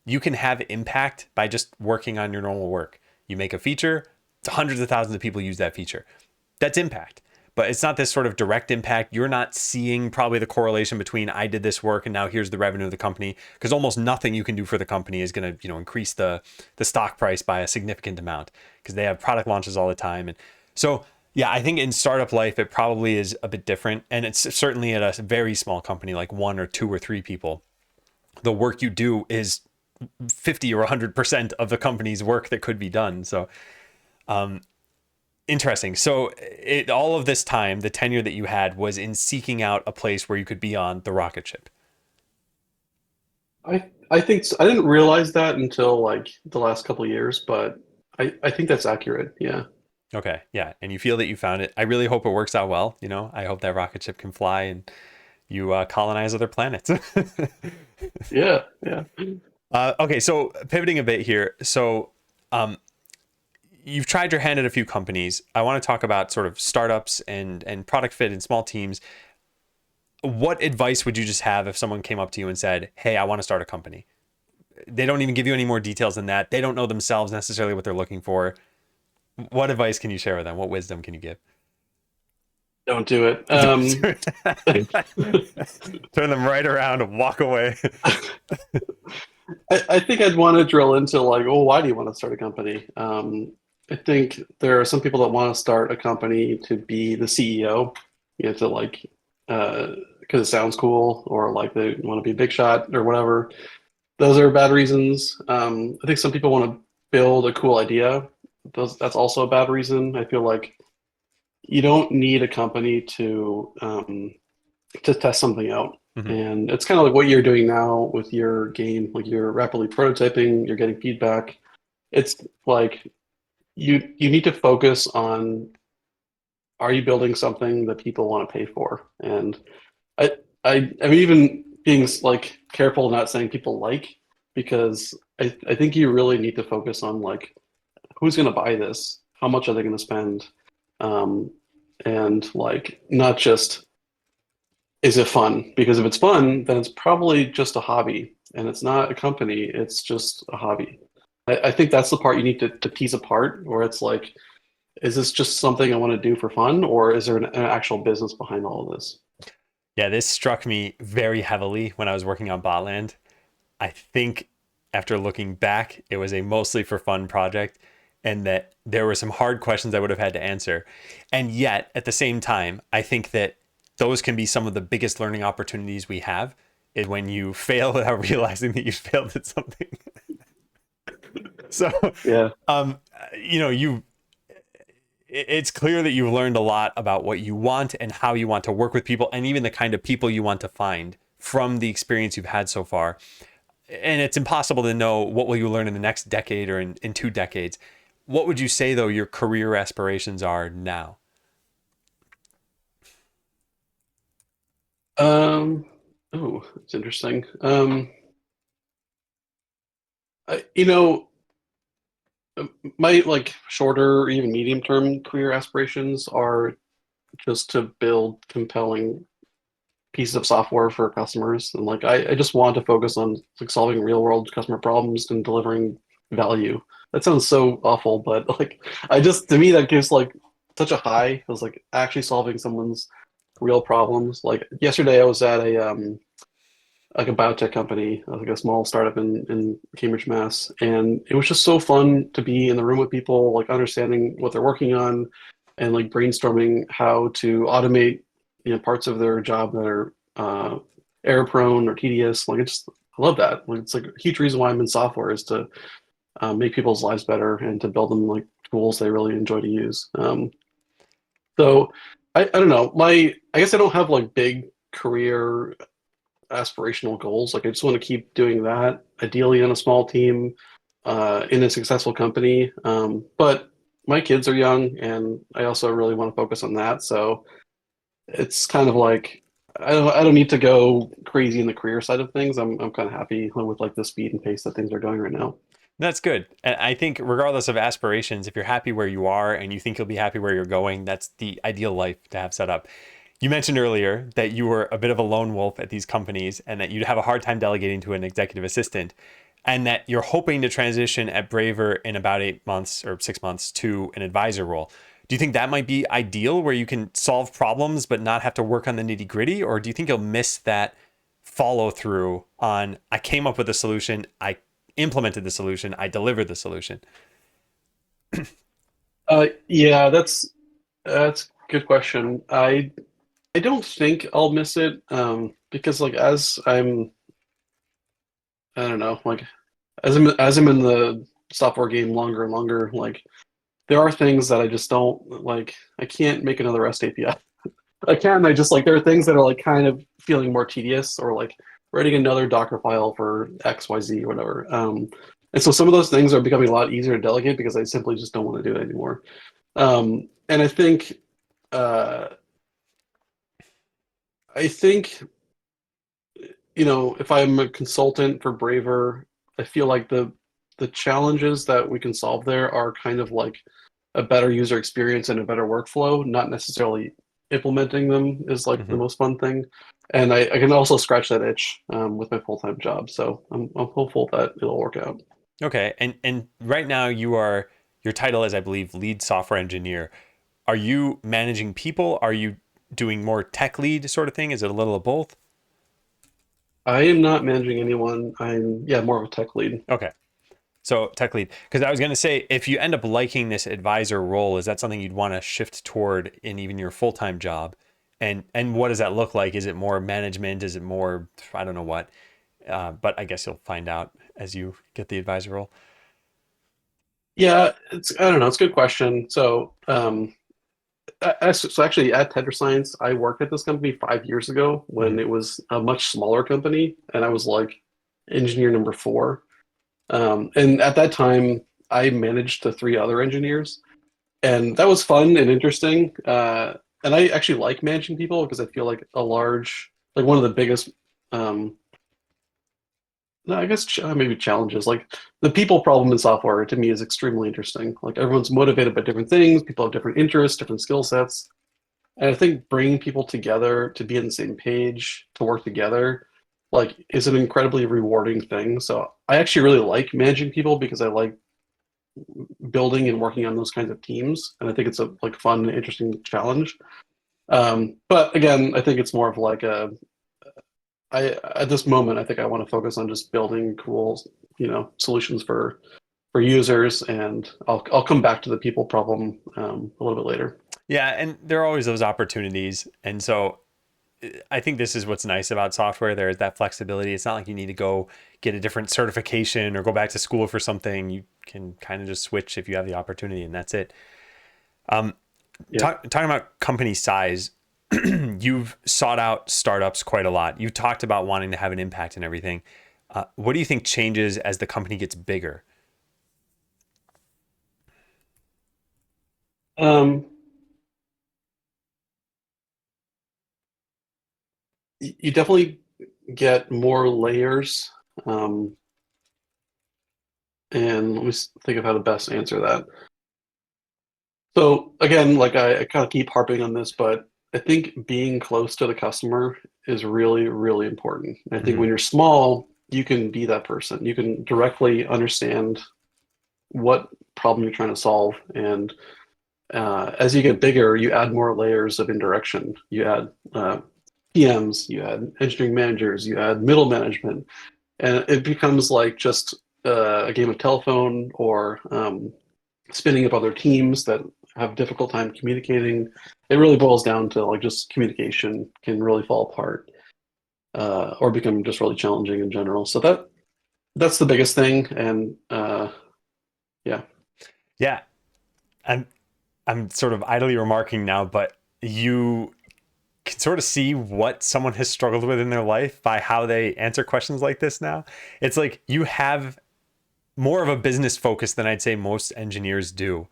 you can have impact by just working on your normal work. You make a feature, it's hundreds of thousands of people use that feature. That's impact. But it's not this sort of direct impact. You're not seeing probably the correlation between I did this work and now here's the revenue of the company, because almost nothing you can do for the company is going to, increase the stock price by a significant amount because they have product launches all the time. And so, yeah, I think in startup life it probably is a bit different, and it's certainly at a very small company like one or two or three people. The work you do is 50 or 100% of the company's work that could be done. So interesting. So all of this time, the tenure that you had was in seeking out a place where you could be on the rocket ship. I think I didn't realize that until like the last couple of years, but I think that's accurate. Yeah. Okay. Yeah. And you feel that you found it. I really hope it works out well. I hope that rocket ship can fly and you colonize other planets. Yeah. Yeah. Okay. So pivoting a bit here. So um, you've tried your hand at a few companies. I want to talk about sort of startups and product fit and small teams. What advice would you just have if someone came up to you and said, "Hey, I want to start a company"? They don't even give you any more details than that. They don't know themselves necessarily what they're looking for. What advice can you share with them? What wisdom can you give? Don't do it. Turn them right around and walk away. I think I'd want to drill into like, oh, why do you want to start a company? I think there are some people that want to start a company to be the CEO, to like, because it sounds cool, or like they want to be a big shot or whatever. Those are bad reasons. I think some people want to build a cool idea. That's also a bad reason. I feel like you don't need a company to test something out. Mhm. And it's kind of like what you're doing now with your game, like you're rapidly prototyping, you're getting feedback. It's like you need to focus on, are you building something that people want to pay for? And I mean, even being like careful not saying people like, because I think you really need to focus on like, who's going to buy this? How much are they going to spend? Um, and like not just, is it fun? Because if it's fun, then it's probably just a hobby and it's not a company, it's just a hobby. I think that's the part you need to tease apart, where it's like, is this just something I want to do for fun, or is there an actual business behind all of this? Yeah, this struck me very heavily when I was working on Botland. I think after looking back, it was a mostly for fun project and that there were some hard questions I would have had to answer. And yet, at the same time, I think that those can be some of the biggest learning opportunities we have is when you fail without realizing that you failed at something. So, Yeah. um, you it's clear that you've learned a lot about what you want and how you want to work with people and even the kind of people you want to find from the experience you've had so far. And it's impossible to know what will you learn in the next decade or in 2 decades. What would you say though your career aspirations are now? Um, oh, it's interesting. I, my like shorter or even medium term career aspirations are just to build compelling pieces of software for customers. And like I just want to focus on like solving real world customer problems and delivering value. That sounds so awful, but like I just, to me, that gives like such a high. It was like actually solving someone's real problems. Like yesterday I was at a like a biotech company, like a small startup in Cambridge, Mass. And it was just so fun to be in the room with people, like understanding what they're working on and like brainstorming how to automate, parts of their job that are error prone or tedious. Like I love that. It's like a huge reason why I'm in software is to make people's lives better and to build them like tools they really enjoy to use. So I don't know. I guess I don't have like big career aspirational goals. Like I just want to keep doing that, ideally on a small team, in a successful company. But my kids are young, and I also really want to focus on that. So it's kind of like I don't need to go crazy in the career side of things. I'm kind of happy with like the speed and pace that things are going right now. That's good. And I think regardless of aspirations, if you're happy where you are and you think you'll be happy where you're going, that's the ideal life to have set up. You mentioned earlier that you were a bit of a lone wolf at these companies and that you'd have a hard time delegating to an executive assistant, and that you're hoping to transition at Braver in about 8 months or 6 months to an advisor role. Do you think that might be ideal where you can solve problems but not have to work on the nitty gritty? Or do you think you'll miss that follow through on, I came up with a solution, I implemented the solution, I delivered the solution? Yeah, that's a good question. I don't think I'll miss it, because like as I don't know, like as I'm in the software game longer and longer, like there are things that I just don't like. I can't make another REST API. I can. I just like there are things that are like kind of feeling more tedious, or like writing another Docker file for XYZ or whatever. And so some of those things are becoming a lot easier to delegate because I simply just don't want to do it anymore. And uh, I think if I'm a consultant for Braver, I feel like the challenges that we can solve there are kind of like a better user experience and a better workflow, not necessarily implementing them is like the Mm-hmm. most fun thing. And I can also scratch that itch with my full-time job. So I'm hopeful that it'll work out. Okay. And right now your title is, I believe, lead software engineer. Are you managing people? Are you doing more tech lead sort of thing? Is it a little of both? I am not managing anyone. I'm, yeah, more of a tech lead. Okay. So tech lead, because I was going to say, if you end up liking this advisor role, is that something you'd want to shift toward in even your full-time job? And what does that look like? Is it more management? Is it more, I don't know what, but I guess you'll find out as you get the advisor role. Yeah, I don't know. It's a good question. So so actually at TetraScience, I worked at this company 5 years ago when Mhm. it was a much smaller company, and I was like engineer number four. And at that time, I managed the three other engineers, and that was fun and interesting. And I actually like managing people because I feel like like one of the biggest, um, no, I guess maybe challenges, like the people problem in software to me is extremely interesting. Like everyone's motivated by different things, people have different interests, different skill sets. And I think bringing people together to be on the same page, to work together, like is an incredibly rewarding thing. So I actually really like managing people because I like building and working on those kinds of teams, and I think it's a like fun, interesting challenge. But again, I think it's more of like I at this moment, I think I want to focus on just building cool, solutions for users, and I'll come back to the people problem a little bit later. Yeah, and there are always those opportunities. And so I think this is what's nice about software. There is that flexibility. It's not like you need to go get a different certification or go back to school for something. You can kind of just switch if you have the opportunity, and that's it. Um, Yeah. talking about company size, you've sought out startups quite a lot. You talked about wanting to have an impact and everything. What do you think changes as the company gets bigger? Um, you definitely get more layers. Um, and let me think of how to best answer that. So again, like I kind of keep harping on this, but I think being close to the customer is really, really important. I think Hmm. when you're small, you can be that person. You can directly understand what problem you're trying to solve. And as you get bigger, you add more layers of indirection. You add PMs, you add engineering managers, you add middle management, and it becomes like just a game of telephone or spinning up other teams that have difficult time communicating. It really boils down to like just communication can really fall apart. or become just really challenging in general. So that's the biggest thing. And yeah, Yeah, I'm I'm sort of idly remarking now, but you can sort of see what someone has struggled with in their life by how they answer questions like this now. It's like you have more of a business focus than I'd say most engineers do.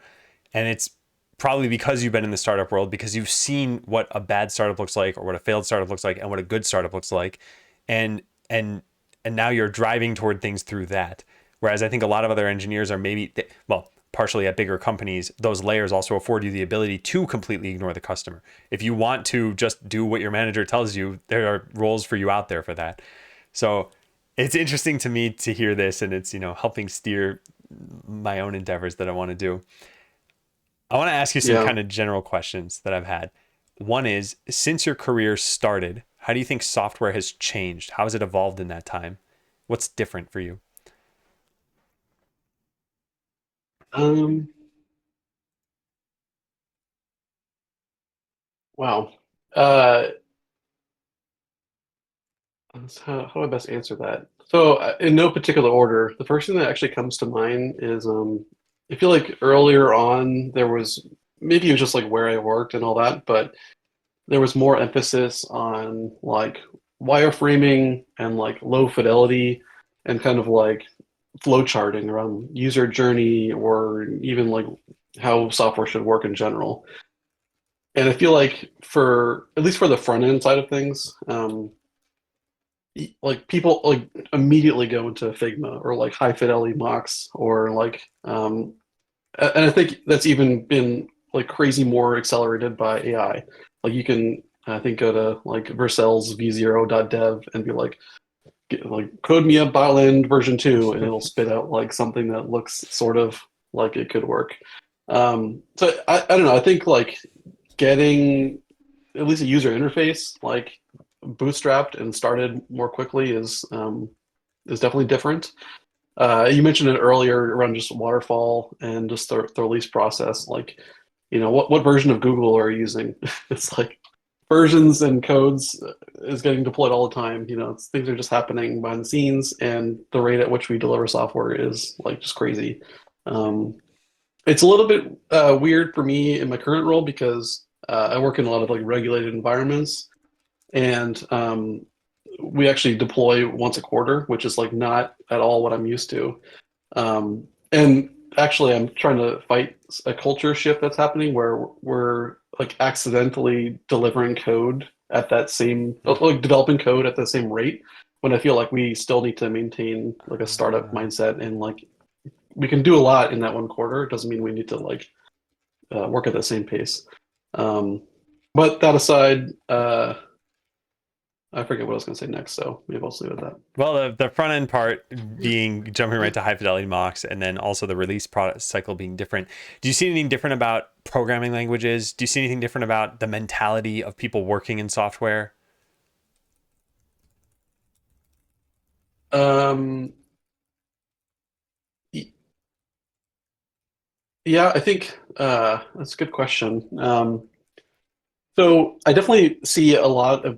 And it's probably because you've been in the startup world, because you've seen what a bad startup looks like or what a failed startup looks like and what a good startup looks like. And and and now you're driving toward things through that. Whereas I think a lot of other engineers are maybe well, partially at bigger companies, those layers also afford you the ability to completely ignore the customer. If you want to just do what your manager tells you, there are roles for you out there for that. So it's interesting to me to hear this, and it's, helping steer my own endeavors that I want to do. I want to ask you some yeah. kind of general questions that I've had. One is, since your career started, how do you think software has changed? How has it evolved in that time? What's different for you? Um, wow. Uh, how do I best answer that? So, in no particular order, the first thing that actually comes to mind is I feel like earlier on there was maybe it was just like where I worked and all that, but there was more emphasis on like wireframing and like low fidelity and kind of like flow charting around user journey or even like how software should work in general. And I feel like for at least for the front end side of things, like people like immediately go into Figma or like high fidelity mocks or like and I think that's even been like crazy more accelerated by AI. Like you can I think go to like Vercel's v0.dev and be like code me a Botland version 2 and it'll spit out like something that looks sort of like it could work. So I don't know, I think like getting at least a user interface like bootstrapped and started more quickly is definitely different. You mentioned it earlier around just waterfall and just the release process. Like, what version of Google are you using? It's like versions and codes is getting deployed all the time. Things are just happening behind the scenes, and the rate at which we deliver software is like just crazy. Um, it's a little bit weird for me in my current role because I work in a lot of like regulated environments, and we actually deploy once a quarter, which is like not at all what I'm used to. And actually, I'm trying to fight a culture shift that's happening where we're like accidentally delivering code at that same, like developing code at the same rate. When I feel like we still need to maintain like a startup Uh, mindset and like we can do a lot in that one quarter. It doesn't mean we need to like work at the same pace. Um, but that aside, I forget what I was going to say next, so maybe I'll just leave it at that. well, the front end part being jumping right to high fidelity mocks, and then also the release product cycle being different. Do you see anything different about programming languages? Do you see anything different about the mentality of people working in software? Um, yeah, I think that's a good question. So I definitely see a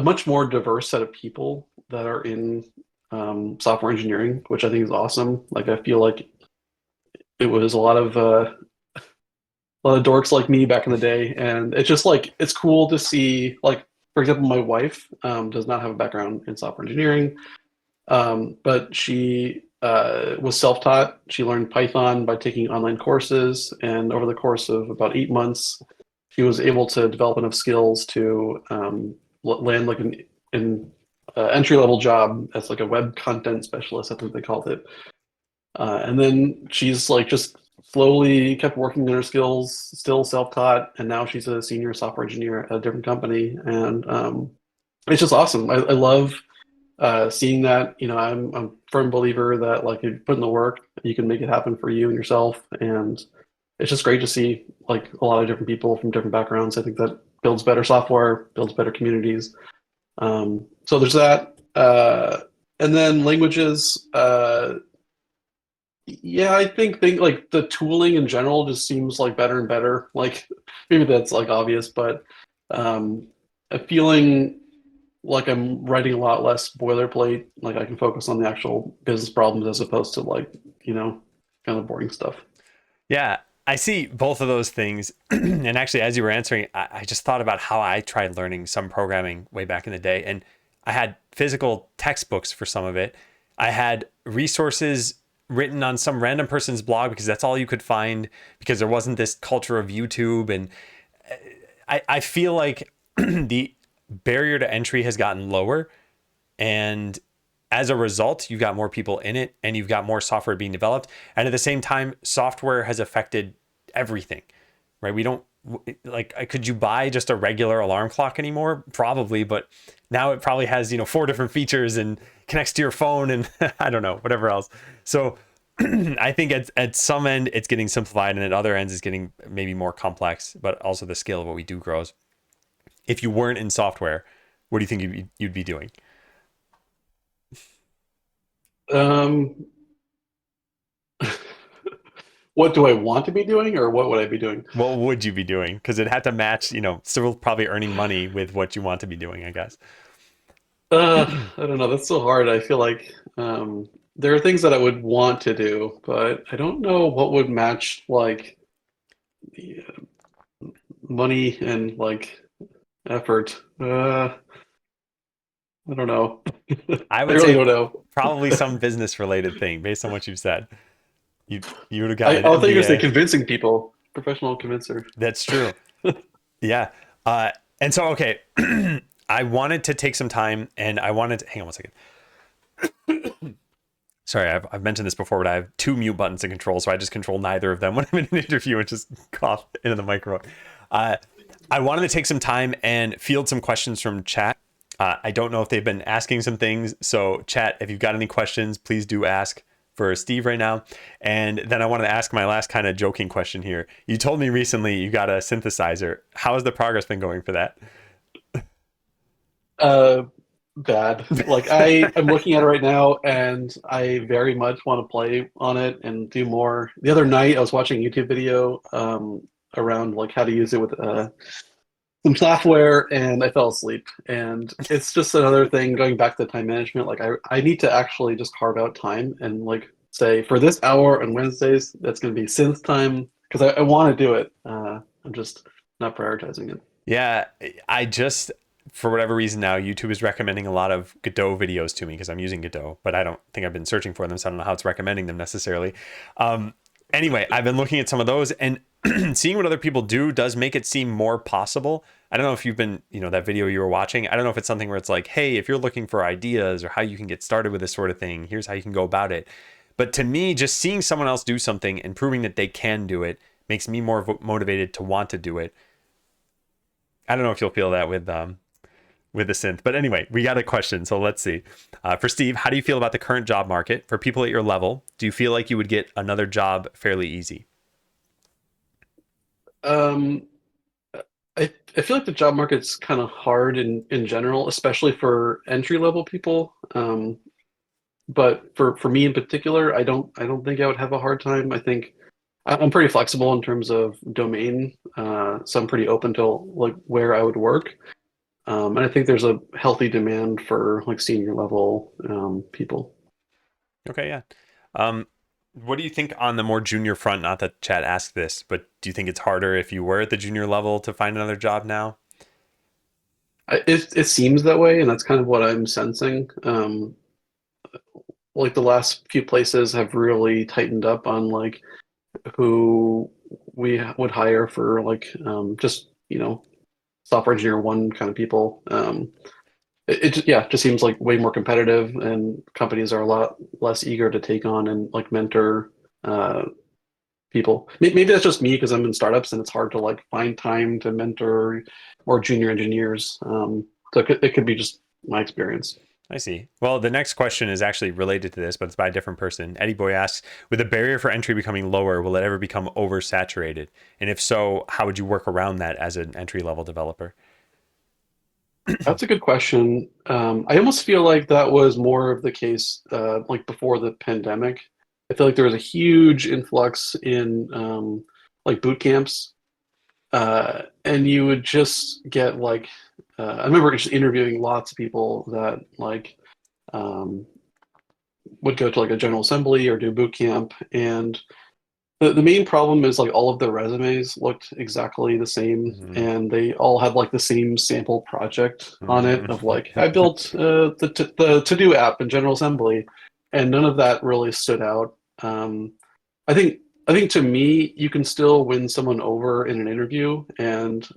much more diverse set of people that are in software engineering, which I think is awesome. Like I feel like it was a lot of dorks like me back in the day, and it's just like it's cool to see. Like for example, my wife does not have a background in software engineering, but she was self-taught. She learned Python by taking online courses, and over the course of about 8 months, she was able to develop enough skills to land like an entry-level job as like a web content specialist. I think they called it. And then she's like just slowly kept working on her skills, still self-taught, and now she's a senior software engineer at a different company. And it's just awesome. I love seeing that. I'm a firm believer that like if you put in the work, you can make it happen for you and yourself. And it's just great to see like a lot of different people from different backgrounds. I think that builds better software, builds better communities. So there's that. And then languages. Yeah, I think like the tooling in general just seems like better and better. Like maybe that's like obvious, but a feeling like I'm writing a lot less boilerplate. Like I can focus on the actual business problems as opposed to like, you know, kind of boring stuff. Yeah, I see both of those things. And actually, as you were answering, I just thought about how I tried learning some programming way back in the day. And I had physical textbooks for some of it. I had resources written on some random person's blog because that's all you could find because there wasn't this culture of YouTube. And I feel like the barrier to entry has gotten lower. And as a result, you've got more people in it and you've got more software being developed. And at the same time, software has affected everything, right? We don't like, could you buy just a regular alarm clock anymore? Probably, but now it probably has, 4 different features and connects to your phone and I don't know, whatever else. So I think at some end it's getting simplified and at other ends it's getting maybe more complex, but also the scale of what we do grows. If you weren't in software, what do you think you'd be doing? Um, what do I want to be doing, or what would I be doing? What would you be doing? Because it had to match, still probably earning money with what you want to be doing, I guess. I don't know. That's so hard. I feel like there are things that I would want to do, but I don't know what would match like the money and like effort. I don't know. I I would really say don't know. probably some business related thing based on what you've said. You would have I gotten thought an you were gonna say MBA. convincing people, professional convincer. That's true. Yeah. And so, okay, I wanted to take some time and I wanted to hang on one second. Sorry, I've mentioned this before, but I have 2 mute buttons to control, so I just control neither of them when I'm in an interview and just cough into the microphone. Uh, I wanted to take some time and field some questions from chat. I don't know if they've been asking some things, so chat, if you've got any questions, please do ask for Steve right now. And then I wanted to ask my last kind of joking question here. You told me recently you got a synthesizer. How has the progress been going for that? Uh, Bad. Like I am looking at it right now, and I very much want to play on it and do more. The other night, I was watching a YouTube video around like how to use it with some software, and I fell asleep. And it's just another thing going back to time management. Like I need to actually just carve out time and like say for this hour on Wednesdays, that's going to be synth time because I want to do it. I'm just not prioritizing it. Yeah, I just, for whatever reason now, YouTube is recommending a lot of Godot videos to me because I'm using Godot, but I don't think I've been searching for them, so I don't know how it's recommending them necessarily. Um, anyway, I've been looking at some of those and seeing what other people do does make it seem more possible. I don't know if you've been, that video you were watching. I don't know if it's something where it's like, hey, if you're looking for ideas or how you can get started with this sort of thing, here's how you can go about it. But to me, just seeing someone else do something and proving that they can do it makes me more motivated to want to do it. I don't know if you'll feel that with the synth, but anyway, we got a question, so let's see. For Steve, how do you feel about the current job market for people at your level? Do you feel like you would get another job fairly easy? Um, I feel like the job market's kind of hard in general, especially for entry level people. But for me in particular, I don't think I would have a hard time. I think I'm pretty flexible in terms of domain, so I'm pretty open to like where I would work. And I think there's a healthy demand for like senior level people. Okay, yeah. Um, what do you think on the more junior front? Not that chat asked this, but do you think it's harder if you were at the junior level to find another job now? It seems that way, and that's kind of what I'm sensing. Like the last few places have really tightened up on like who we would hire for like just software engineer one kind of people. Yeah, just seems like way more competitive, and companies are a lot less eager to take on and like mentor uh, people. Maybe that's just me because I'm in startups and it's hard to like find time to mentor more junior engineers. So it could be just my experience. I see. Well, the next question is actually related to this, but it's by a different person. Eddie Boy asks, with the barrier for entry becoming lower, will it ever become oversaturated? And if so, how would you work around that as an entry level developer? That's a good question. I almost feel like that was more of the case like before the pandemic. I feel like there was a huge influx in like boot camps. and you would just get like, I remember just interviewing lots of people that like um, would go to like a general assembly or do boot camp, and the main problem is like all of the resumes looked exactly the same, Mhm. and they all had like the same sample project on it of like I Mhm. built the to do app in General Assembly, and none of that really stood out. I think I think to me you can still win someone over in an interview, and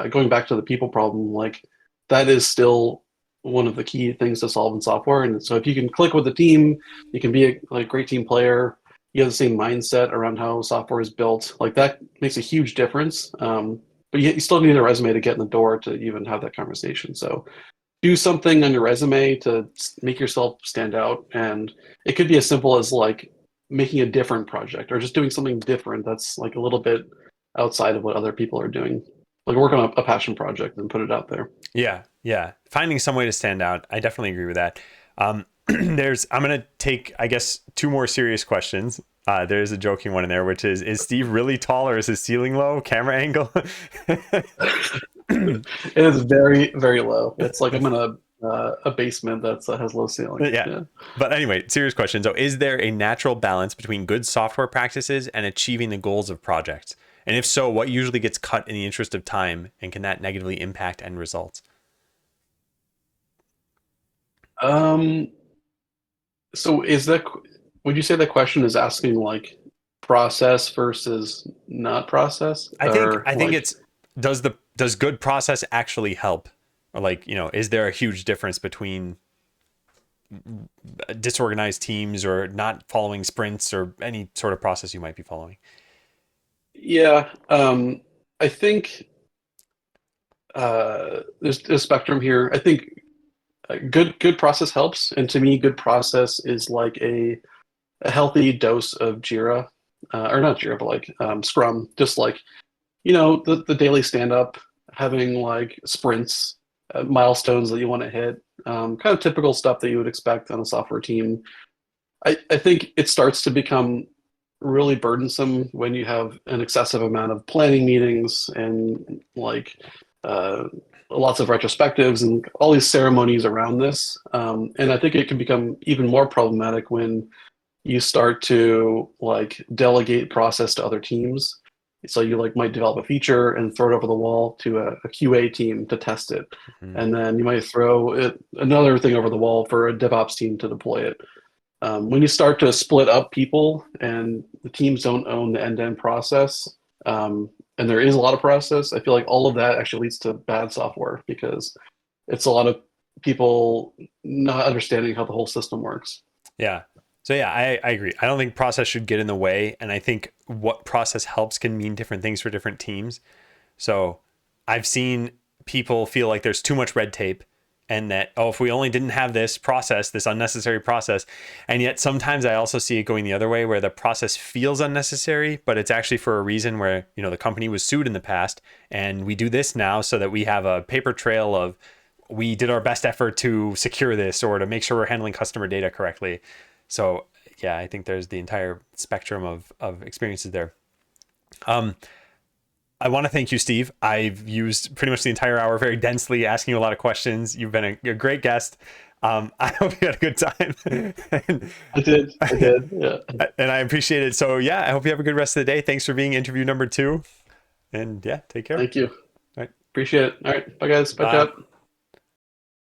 going back to the people problem, like that is still one of the key things to solve in software. And so if you can click with the team, you can be a like great team player, you have the same mindset around how software is built, like that makes a huge difference. But you still need a resume to get in the door to even have that conversation. So do something on your resume to make yourself stand out. And it could be as simple as like making a different project or just doing something different that's like a little bit outside of what other people are doing. Like work on a passion project and put it out there. Yeah, yeah. Finding some way to stand out. I definitely agree with that. I'm gonna take, I guess, two more serious questions. There's a joking one in there, which is Steve really tall or is his ceiling low? Camera angle? It is very, very low. It's like I'm in a basement that has low ceiling. Yeah. Yeah. But anyway, serious question. So, is there a natural balance between good software practices and achieving the goals of projects? And if so, what usually gets cut in the interest of time, and can that negatively impact end results? Um, so would you say that question is asking like process versus not process or I think like, it's does good process actually help? Or like, is there a huge difference between disorganized teams or not following sprints or any sort of process you might be following? yeah, I think there's a spectrum here. I think good process helps. And to me, good process is like a healthy dose of Jira, or not Jira, but like Scrum, just like the daily stand up, having like sprints, milestones that you want to hit, kind of typical stuff that you would expect on a software team. I think it starts to become really burdensome when you have an excessive amount of planning meetings and like uh, lots of retrospectives and all these ceremonies around this. And I think it can become even more problematic when you start to like delegate process to other teams. So you like might develop a feature and throw it over the wall to a QA team to test it. Mhm. And then you might throw another thing over the wall for a DevOps team to deploy it. When you start to split up people and the teams don't own the end-to-end process, and there is a lot of process, I feel like all of that actually leads to bad software because it's a lot of people not understanding how the whole system works. Yeah. So yeah, I agree. I don't think process should get in the way. And I think what process helps can mean different things for different teams. So I've seen people feel like there's too much red tape and that, oh, if we only didn't have this process, this unnecessary process. And yet sometimes I also see it going the other way where the process feels unnecessary, but it's actually for a reason where, the company was sued in the past and we do this now so that we have a paper trail of we did our best effort to secure this or to make sure we're handling customer data correctly. So yeah, I think there's the entire spectrum of experiences there. Um, I want to thank you, Steve. I've used pretty much the entire hour very densely, asking you a lot of questions. You've been a great guest. I hope you had a good time. and, I did. I did. Yeah. and I appreciate it. So yeah, I hope you have a good rest of the day. Thanks for being interview number 2. And yeah, take care. Thank you. All right. Appreciate it. All right. Bye, guys. Bye, Bye. chat.